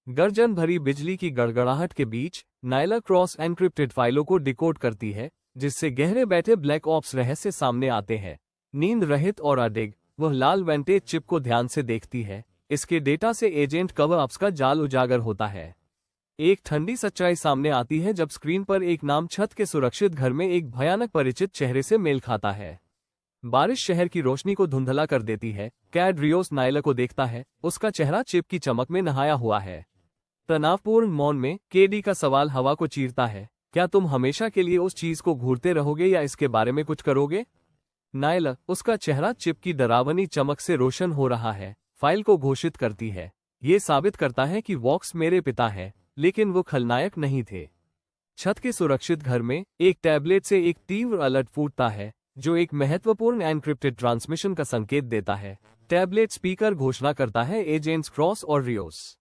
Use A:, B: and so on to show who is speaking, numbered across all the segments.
A: गर्जन भरी बिजली की गड़गड़ाहट के बीच नायला क्रॉस एन्क्रिप्टेड फाइलों को डिकोड करती है, जिससे गहरे बैठे ब्लैक ऑप्स रहस्य सामने आते हैं। नींद रहित और अडिग वह लाल वेंटेज चिप को ध्यान से देखती है। इसके डेटा से एजेंट कवर अप्स का जाल उजागर होता है। एक ठंडी सच्चाई सामने आती है जब स्क्रीन पर एक नाम छत के सुरक्षित घर में एक भयानक परिचित चेहरे से मेल खाता है। बारिश शहर की रोशनी को धुंधला कर देती है। कैड रियोस नायला को देखता है। उसका चेहरा चिप की चमक में नहाया हुआ है। तनावपूर्ण मौन में केडी का सवाल हवा को चीरता है, क्या तुम हमेशा के लिए उस चीज को घूरते रहोगे या इसके बारे में कुछ करोगे? नायला, उसका चेहरा चिप की डरावनी चमक से रोशन हो रहा है, फाइल को घोषित करती है। ये साबित करता है कि वॉक्स मेरे पिता है, लेकिन वो खलनायक नहीं थे। छत के सुरक्षित घर में एक टैबलेट से एक तीव्र अलर्ट फूटता है, जो एक महत्वपूर्ण एन्क्रिप्टेड ट्रांसमिशन का संकेत देता है। टैबलेट स्पीकर घोषणा करता है, एजेंट्स क्रॉस और रियोस।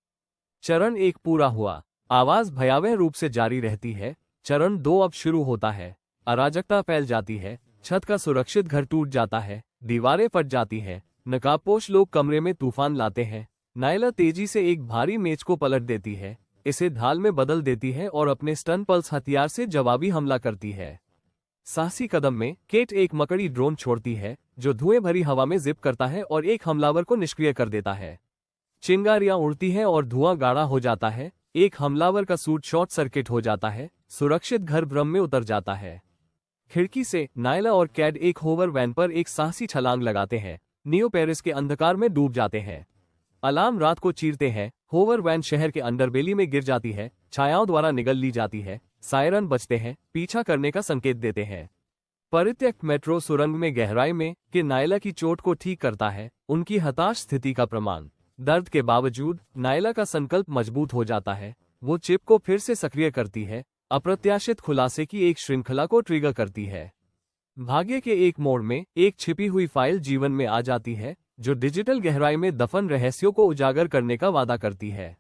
A: चरण 1 पूरा हुआ। आवाज भयावह रूप से जारी रहती है। चरण 2 अब शुरू होता है। अराजकता फैल जाती है। छत का सुरक्षित घर टूट जाता है। दीवारें फट जाती हैं। नकाबपोश लोग कमरे में तूफान लाते हैं। नायला तेजी से एक भारी मेज को पलट देती है, इसे ढाल में बदल देती है और अपने स्टन पल्स हथियार से जवाबी हमला करती है। साहसी कदम में केट एक मकड़ी ड्रोन छोड़ती है, जो धुएं भरी हवा में जिप करता है और एक हमलावर को निष्क्रिय कर देता है। चिंगारियां उड़ती हैं और धुआं गाढ़ा हो जाता है। एक हमलावर का सूट शॉर्ट सर्किट हो जाता है। सुरक्षित घर भ्रम में उतर जाता है। खिड़की से नायला और कैड एक होवर वैन पर एक साहसी छलांग लगाते हैं। न्यू पेरिस के अंधकार में डूब जाते हैं। अलार्म रात को चीरते हैं। होवर वैन शहर के अंडरबेली में गिर जाती है। छायाओं द्वारा निगल ली जाती है। सायरन बजते हैं, पीछा करने का संकेत देते हैं। परित्यक्त मेट्रो सुरंग में गहराई में कि नायला की चोट को ठीक करता है, उनकी हताश स्थिति का प्रमाण। दर्द के बावजूद नायला का संकल्प मजबूत हो जाता है। वो चिप को फिर से सक्रिय करती है, अप्रत्याशित खुलासे की एक श्रृंखला को ट्रिगर करती है। भाग्य के एक मोड़ में एक छिपी हुई फाइल जीवन में आ जाती है, जो डिजिटल गहराई में दफन रहस्यों को उजागर करने का वादा करती है।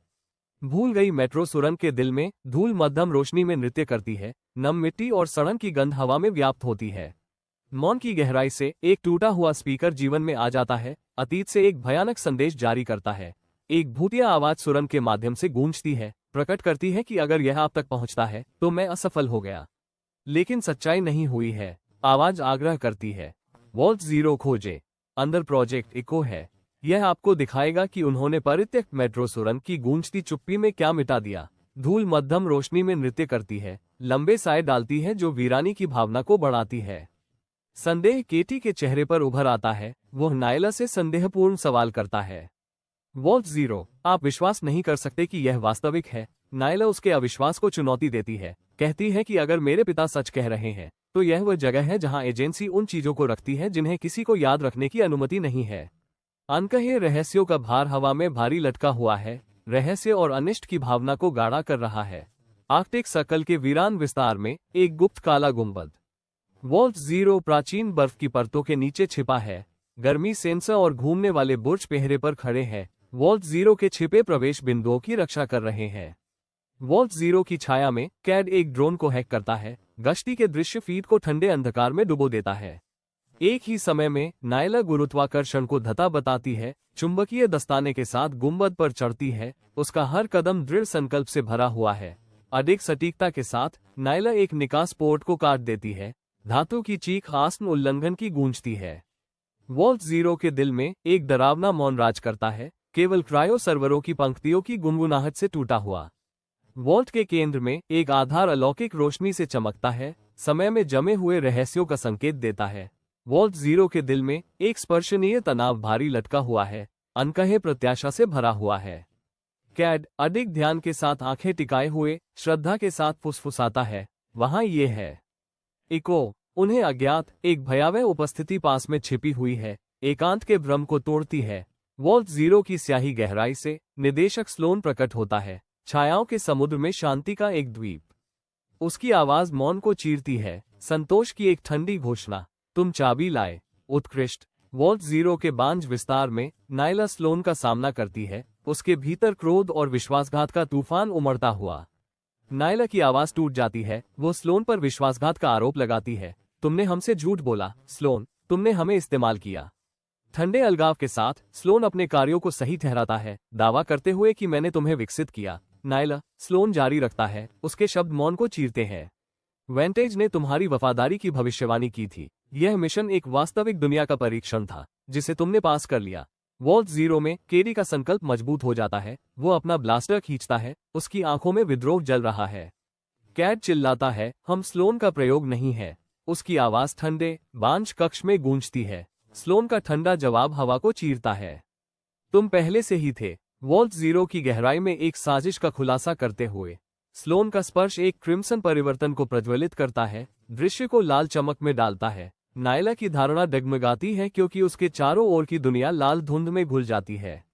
A: भूल गई मेट्रो सुरंग के दिल में धूल मध्यम रोशनी में नृत्य करती है। नम मिट्टी और सड़न की गंध हवा में व्याप्त होती है। मौन की गहराई से एक टूटा हुआ स्पीकर जीवन में आ जाता है, अतीत से एक भयानक संदेश जारी करता है। एक भूतिया आवाज सुरंग के माध्यम से गूंजती है, प्रकट करती है कि अगर यह आप तक पहुंचता है तो मैं असफल हो गया। लेकिन सच्चाई नहीं हुई है। आवाज आग्रह करती है, वॉल्ट 0 खोजे। अंदर प्रोजेक्ट इको है। यह आपको दिखाएगा कि उन्होंने परित्यक्त मेट्रो सुरंग की गूंजती चुप्पी में क्या मिटा दिया। धूल मध्यम रोशनी में नृत्य करती है, लंबे साए डालती है जो वीरानी की भावना को बढ़ाती है। संदेह केटी के चेहरे पर उभर आता है। वह नायला से संदेहपूर्ण सवाल करता है, वॉल्ट 0, आप विश्वास नहीं कर सकते कि यह वास्तविक है? नायला उसके अविश्वास को चुनौती देती है, कहती है कि अगर मेरे पिता सच कह रहे हैं तो यह वह जगह है जहां एजेंसी उन चीजों को रखती है जिन्हें किसी को याद रखने की अनुमति नहीं है। अनकहे रहस्यों का भार हवा में भारी लटका हुआ है, रहस्य और अनिष्ट की भावना को गाढ़ा कर रहा है। आर्कटिक सर्कल के वीरान विस्तार में एक गुप्त काला गुंबद। वॉल्ट 0 प्राचीन बर्फ की परतों के नीचे छिपा है। गर्मी सेंसर और घूमने वाले बुर्ज पहरे पर खड़े हैं। वॉल्ट 0 के छिपे प्रवेश बिंदुओं की रक्षा कर रहे हैं। वॉल्ट 0 की छाया में कैड एक ड्रोन को हैक करता है, गश्ती के दृश्य फीड को ठंडे अंधकार में डुबो देता है। एक ही समय में नायला गुरुत्वाकर्षण को धता बताती है, चुंबकीय दस्ताने के साथ गुंबद पर चढ़ती है। उसका हर कदम दृढ़ संकल्प से भरा हुआ है। अधिक सटीकता के साथ नायला एक निकास पोर्ट को काट देती है। धातु की चीख आसन उल्लंघन की गूंजती है। वॉल्ट 0 के दिल में एक डरावना मौन राज करता है, केवल क्रायो सर्वरों की पंक्तियों की गुनगुनाहट से टूटा हुआ। वॉल्ट के केंद्र में एक आधार अलौकिक रोशनी से चमकता है, समय में जमे हुए रहस्यों का संकेत देता है। वॉल्ट 0 के दिल में एक स्पर्शनीय तनाव भारी लटका हुआ है, अनकहे प्रत्याशा से भरा हुआ है। कैड अधिक ध्यान के साथ आंखें टिकाए हुए श्रद्धा के साथ फुसफुसाता है, वहां ये है। इको, उन्हें अज्ञात एक भयावह उपस्थिति पास में छिपी हुई है, एकांत के भ्रम को तोड़ती है। वॉल्ट 0 की स्याही गहराई से निदेशक स्लोन प्रकट होता है, छायाओं के समुद्र में शांति का एक द्वीप। उसकी आवाज मौन को चीरती है, संतोष की एक ठंडी घोषणा, तुम चाबी लाए। उत्कृष्ट। वॉल्ट 0 के बांझ विस्तार में नायला स्लोन का सामना करती है, उसके भीतर क्रोध और विश्वासघात का तूफान उमड़ता हुआ। नायला की आवाज टूट जाती है, वो स्लोन पर विश्वासघात का आरोप लगाती है, तुमने हमसे झूठ बोला स्लोन, तुमने हमें इस्तेमाल किया। ठंडे अलगाव के साथ स्लोन अपने कार्यों को सही ठहराता है, दावा करते हुए कि मैंने तुम्हें विकसित किया। नायला, स्लोन जारी रखता है, उसके शब्द मौन को चीरते हैं। वेंटेज ने तुम्हारी वफादारी की भविष्यवाणी की थी। यह मिशन एक वास्तविक दुनिया का परीक्षण था, जिसे तुमने पास कर लिया। वॉल्ट जीरो में केडी का संकल्प मजबूत हो जाता है। वो अपना ब्लास्टर खींचता है, उसकी आंखों में विद्रोह जल रहा है। कैट चिल्लाता है, हम स्लोन का प्रयोग नहीं है। उसकी आवाज ठंडे बांझ कक्ष में गूंजती है। स्लोन का ठंडा जवाब हवा को चीरता है, तुम पहले से ही थे। वॉल्ट जीरो की गहराई में एक साजिश का खुलासा करते हुए स्लोन का स्पर्श एक क्रिम्सन परिवर्तन को प्रज्वलित करता है, दृश्य को लाल चमक में डालता है। नायला की धारणा डगमगाती है क्योंकि उसके चारों ओर की दुनिया लाल धुंध में घुल जाती है।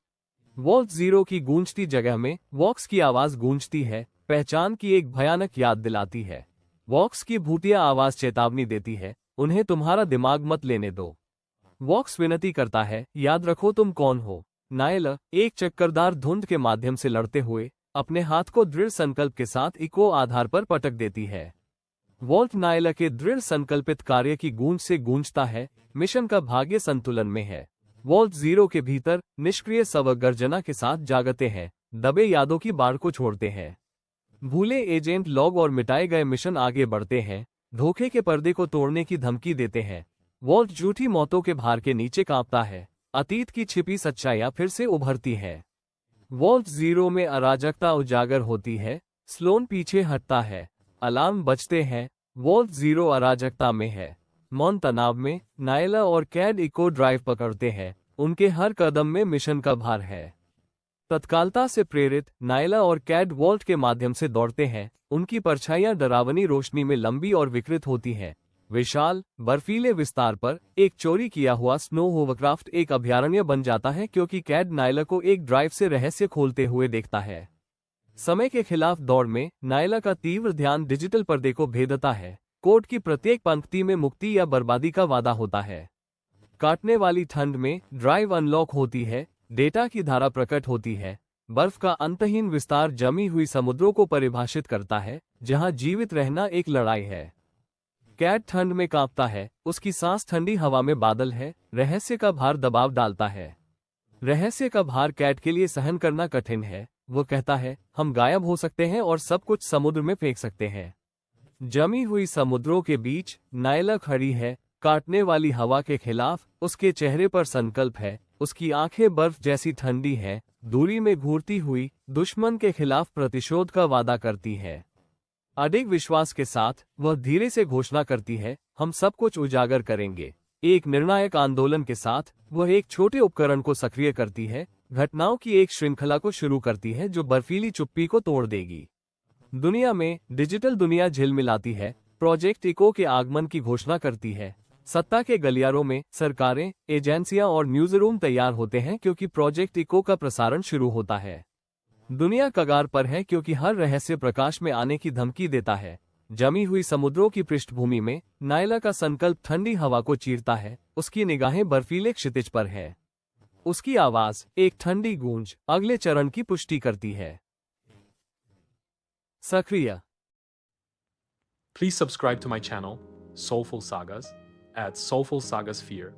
A: वॉल्ट जीरो की गूंजती जगह में वॉक्स की आवाज गूंजती है, पहचान की एक भयानक याद दिलाती है। वॉक्स की भूतिया आवाज चेतावनी देती है, उन्हें तुम्हारा दिमाग मत लेने दो। वॉक्स विनती करता है, याद रखो तुम कौन हो। नायला, एक चक्करदार धुंध के माध्यम से लड़ते हुए, अपने हाथ को दृढ़ संकल्प के साथ इको आधार पर पटक देती है। वॉल्ट नायला के दृढ़ संकल्पित कार्य की गूंज से गूंजता है, मिशन का भाग्य संतुलन में है। वॉल्ट जीरो के भीतर निष्क्रिय स्वर गर्जना के साथ जागते हैं, दबे यादों की बाढ़ को छोड़ते हैं। भूले एजेंट लॉग और मिटाए गए मिशन आगे बढ़ते हैं, धोखे के पर्दे को तोड़ने की धमकी देते हैं। वॉल्ट झूठी मौतों के भार के नीचे कांपता है, अतीत की छिपी सच्चाइयां फिर से उभरती है। वॉल्ट जीरो में अराजकता उजागर होती है, स्लोन पीछे हटता है, अलार्म बजते हैं। वॉल्ट जीरो अराजकता में है, मौन तनाव में। नायला और कैड इको ड्राइव पकड़ते हैं, उनके हर कदम में मिशन का भार है। तत्कालता से प्रेरित नायला और कैड वॉल्ट के माध्यम से दौड़ते हैं, उनकी परछाइयां डरावनी रोशनी में लंबी और विकृत होती हैं। विशाल बर्फीले विस्तार पर एक चोरी किया हुआ स्नो होवरक्राफ्ट एक अभयारण्य बन जाता है क्योंकि कैड नायला को एक ड्राइव से रहस्य खोलते हुए देखता है। समय के खिलाफ दौड़ में नायला का तीव्र ध्यान डिजिटल पर्दे को भेदता है। कोड की प्रत्येक पंक्ति में मुक्ति या बर्बादी का वादा होता है। काटने वाली ठंड में ड्राइव अनलॉक होती है, डेटा की धारा प्रकट होती है। बर्फ का अंतहीन विस्तार जमी हुई समुद्रों को परिभाषित करता है, जहां जीवित रहना एक लड़ाई है। कैट ठंड में कांपता है, उसकी सांस ठंडी हवा में बादल है। रहस्य का भार दबाव डालता है। रहस्य का भार कैट के लिए सहन करना कठिन है। वो कहता है, हम गायब हो सकते हैं और सब कुछ समुद्र में फेंक सकते हैं। जमी हुई समुद्रों के बीच नायला खड़ी है, काटने वाली हवा के खिलाफ। उसके चेहरे पर संकल्प है, उसकी आंखें बर्फ जैसी ठंडी है। दूरी में घूरती हुई दुश्मन के खिलाफ प्रतिशोध का वादा करती है। अडिग विश्वास के साथ वह धीरे से घोषणा करती है, हम सब कुछ उजागर करेंगे। एक निर्णायक आंदोलन के साथ वह एक छोटे उपकरण को सक्रिय करती है, घटनाओं की एक श्रृंखला को शुरू करती है जो बर्फीली चुप्पी को तोड़ देगी। दुनिया में डिजिटल दुनिया झिलमिलाती है, प्रोजेक्ट इको के आगमन की घोषणा करती है। सत्ता के गलियारों में सरकारें, एजेंसियां और न्यूज़रूम तैयार होते हैं क्योंकि प्रोजेक्ट इको का प्रसारण शुरू होता है। दुनिया कगार पर है क्योंकि हर रहस्य प्रकाश में आने की धमकी देता है। जमी हुई समुद्रों की पृष्ठभूमि में नायला का संकल्प ठंडी हवा को चीरता है, उसकी निगाहें बर्फीले क्षितिज पर है। उसकी आवाज एक ठंडी गूंज अगले चरण की पुष्टि करती है। सक्रिय।
B: Please subscribe to my channel, Soulful Sagas, at Soulful Sagas Fear.